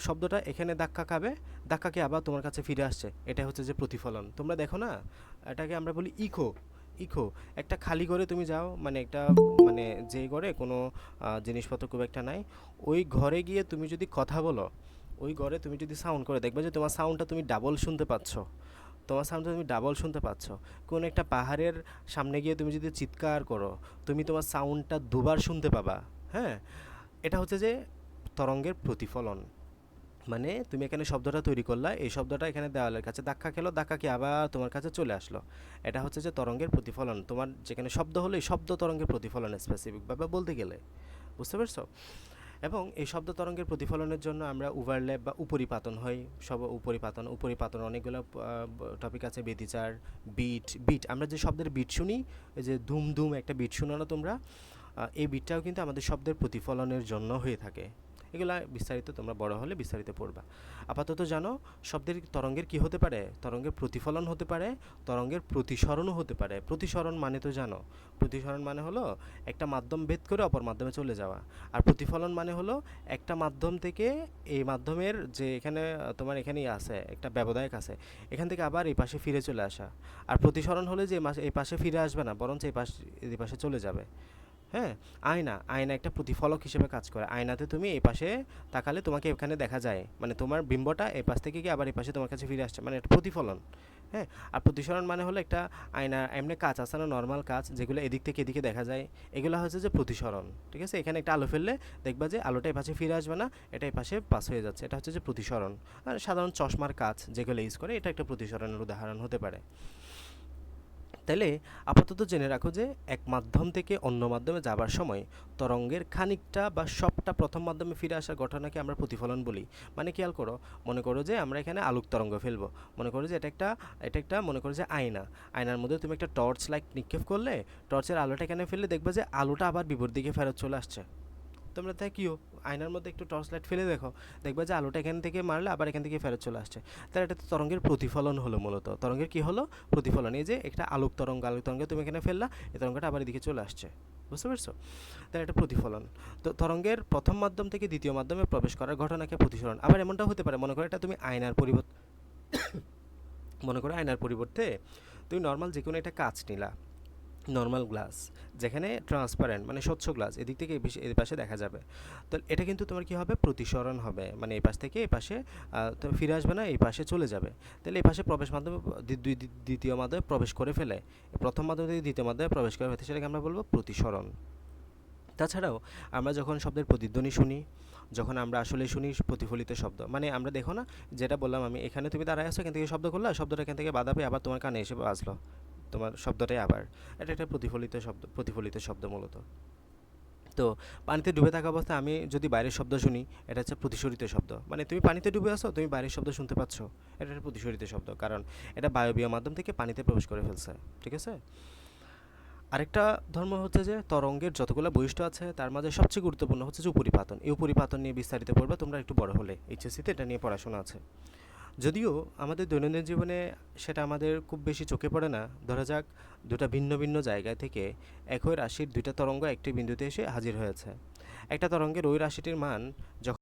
শব্দটা এখানে ধাক্কা খাবে, ধাক্কাকে আবার তোমার কাছে ফিরে আসছে, এটা হচ্ছে যে প্রতিফলন। তোমরা দেখো না, এটাকে আমরা বলি ইকো। একটা খালি ঘরে তুমি যাও, মানে একটা, মানে যে ঘরে কোনো জিনিসপত্র খুব একটা নাই, ওই ঘরে গিয়ে তুমি যদি কথা বলো, ওই ঘরে তুমি যদি সাউন্ড করে, দেখবে যে তোমার সাউন্ডটা তুমি ডাবল শুনতে পাচ্ছ। কোনো একটা পাহাড়ের সামনে গিয়ে তুমি যদি চিৎকার করো, তুমি তোমার সাউন্ডটা দুবার শুনতে পাবা। হ্যাঁ, এটা হচ্ছে যে তরঙ্গের প্রতিফলন। মানে তুমি এখানে শব্দটা তৈরি করলা, এই শব্দটা এখানে দেওয়ালের কাছে ধাক্কা খেলো, ধাক্কা কি আবার তোমার কাছে চলে আসলো, এটা হচ্ছে যে তরঙ্গের প্রতিফলন। তোমার যেখানে শব্দ হলো, এই শব্দ তরঙ্গের প্রতিফলন স্পেসিফিকভাবে বলতে গেলে, বুঝতে পারছো? এবং এই শব্দ তরঙ্গের প্রতিফলনের জন্য আমরা ওভারল্যাপ বা উপরিপাতন হয়। উপরিপাতন অনেকগুলো টপিক আছে, ব্যতিচার, বিট। আমরা যে শব্দের বিট শুনি, এই যে ধুম ধুম একটা বিট শুনো না তোমরা, এই বিটটাও কিন্তু আমাদের শব্দের প্রতিফলনের জন্য হয়ে থাকে। এগুলা বিস্তারিত তোমরা বড় হলে বিস্তারিত পড়বা। আপাতত জানো, শব্দের তরঙ্গের কি হতে পারে? তরঙ্গের প্রতিফলন হতে পারে, তরঙ্গের প্রতিসরণও হতে পারে। প্রতিসরণ মানে তো জানো, প্রতিসরণ মানে হলো একটা মাধ্যম ভেদ করে অপর মাধ্যমে চলে যাওয়া। আর প্রতিফলন মানে হলো একটা মাধ্যম থেকে এই মাধ্যমের যে এখানে তোমার এখানেই আছে একটা ব্যবধায়ক আছে, এখান থেকে আবার এই পাশে ফিরে চলে আসা। আর প্রতিসরণ হলে যে এই পাশে ফিরে আসবে না, বরঞ্চ এই পাশে চলে যাবে। হ্যাঁ, আয়না একটা প্রতিফলক হিসেবে কাজ করে। আয়নাতে তুমি এই পাশে তাকালে তোমাকে এখানে দেখা যায়, মানে তোমার বিম্বটা এই পাশ থেকে গিয়ে আবার এই পাশে তোমার কাছে ফিরে আসছে, মানে একটা প্রতিফলন। হ্যাঁ, আর প্রতিসরণ মানে হলো একটা আয়না এমনি কাঁচ আছে না, নর্মাল কাঁচ, যেগুলো এদিক থেকে এদিকে দেখা যায়, এগুলো হচ্ছে যে প্রতিসরণ। ঠিক আছে, এখানে একটা আলো ফেললে দেখবা যে আলোটা এই পাশে ফিরে আসবে না, এটা এই পাশে পাস হয়ে যাচ্ছে, এটা হচ্ছে যে প্রতিসরণ। আর সাধারণ চশমার কাঁচ যেগুলো ইউজ করে, এটা একটা প্রতিসরণের উদাহরণ হতে পারে। তাহলে আপাতত জেনে রাখো যে এক মাধ্যম থেকে অন্য মাধ্যমে যাবার সময় তরঙ্গের খানিকটা বা সবটা প্রথম মাধ্যমে ফিরে আসার ঘটনাকে আমরা প্রতিফলন বলি। মানে খেয়াল করো, মনে করো যে আমরা এখানে আলোক তরঙ্গ ফেলবো, মনে করো যে এটা একটা মনে করো যে আয়নার মধ্যে তুমি একটা টর্চ লাইট নিক্ষেপ করলে, টর্চের আলোটা এখানে ফেললে দেখবে যে আলোটা আবার বিপরীত দিকে ফেরত চলে আসছে। তোমরা দেখিও, আয়নার মধ্যে একটু টর্চ লাইট ফেলে দেখো, দেখবে যে আলোটা এখান থেকে মারলে আবার এখান থেকে ফেরত চলে আসছে। তাহলে এটা তো তরঙ্গের প্রতিফলন হলো। মূলত তরঙ্গের কি হলো? প্রতিফলন। এই যে একটা আলোক তরঙ্গ তুমি এখানে ফেললা, এই তরঙ্গটা আবার এদিকে চলে আসছে, বুঝতে পারছো? তাহলে এটা প্রতিফলন। তো তরঙ্গের প্রথম মাধ্যম থেকে দ্বিতীয় মাধ্যমে প্রবেশ করার ঘটনাকে প্রতিসরণ। আবার এমনটাও হতে পারে, মনে করো এটা তুমি আয়নার পরিবর্তে তুমি নর্মাল যে কোনো একটা কাঁচ নিলা, নর্মাল গ্লাস, যেখানে ট্রান্সপারেন্ট মানে স্বচ্ছ গ্লাস, এদিক থেকে এই পাশে দেখা যাবে। তো এটা কিন্তু তোমার কি হবে, প্রতিসরণ হবে, মানে এই পাশ থেকে এই পাশে তো ফিরে আসবে না, এই পাশে চলে যাবে। তাহলে এই পাশে প্রবেশ মাধ্যমে দ্বিতীয় মাধ্যমে প্রবেশ করে ফেলে, প্রথম মাধ্যম থেকে দ্বিতীয় মাধ্যমে প্রবেশ করে ফেলে, সেটাকে আমরা বলবো প্রতিসরণ। তাছাড়াও আমরা যখন শব্দের প্রতিধ্বনি শুনি, যখন আমরা আসলে শুনি প্রতিফলিত শব্দ, মানে আমরা দেখো না, যেটা বললাম আমি, এখানে তুমি দাঁড়ায় আছো, এখান থেকে শব্দ করলা, শব্দটা এখান থেকে বাধা পেয়ে আবার তোমার কানে এসে বাজলো, তোমার শব্দটাই আবার, এটা একটা প্রতিফলিত শব্দ মূলত। তো পানিতে ডুবে থাকা অবস্থায় আমি যদি বাইরের শব্দ শুনি, এটা হচ্ছে প্রতিসরিত শব্দ, মানে তুমি পানিতে ডুবে আছো, তুমি বাইরের শব্দ শুনতে পাচ্ছ, এটা একটা প্রতিসরিত শব্দ, কারণ এটা বায়বীয় মাধ্যম থেকে পানিতে প্রবেশ করে ফেলছে। ঠিক আছে। আরেকটা ধর্ম হচ্ছে যে তরঙ্গের যতগুলো বৈশিষ্ট্য আছে তার মাঝে সবচেয়ে গুরুত্বপূর্ণ হচ্ছে যে উপরিপাতন। এই উপরিপাতন নিয়ে বিস্তারিত পড়বে তোমরা একটু বড় হলে, এইচএসসিতে এটা নিয়ে পড়াশোনা আছে। যদিও আমাদের দৈনন্দিন জীবনে সেটা আমাদের খুব বেশি চোখে পড়ে না। ধরা যাক দুটা ভিন্ন ভিন্ন জায়গা থেকে একই রাশির দুইটা তরঙ্গ একটি বিন্দুতে এসে হাজির হয়েছে। একটা তরঙ্গের ওই রাশিটির মান যখন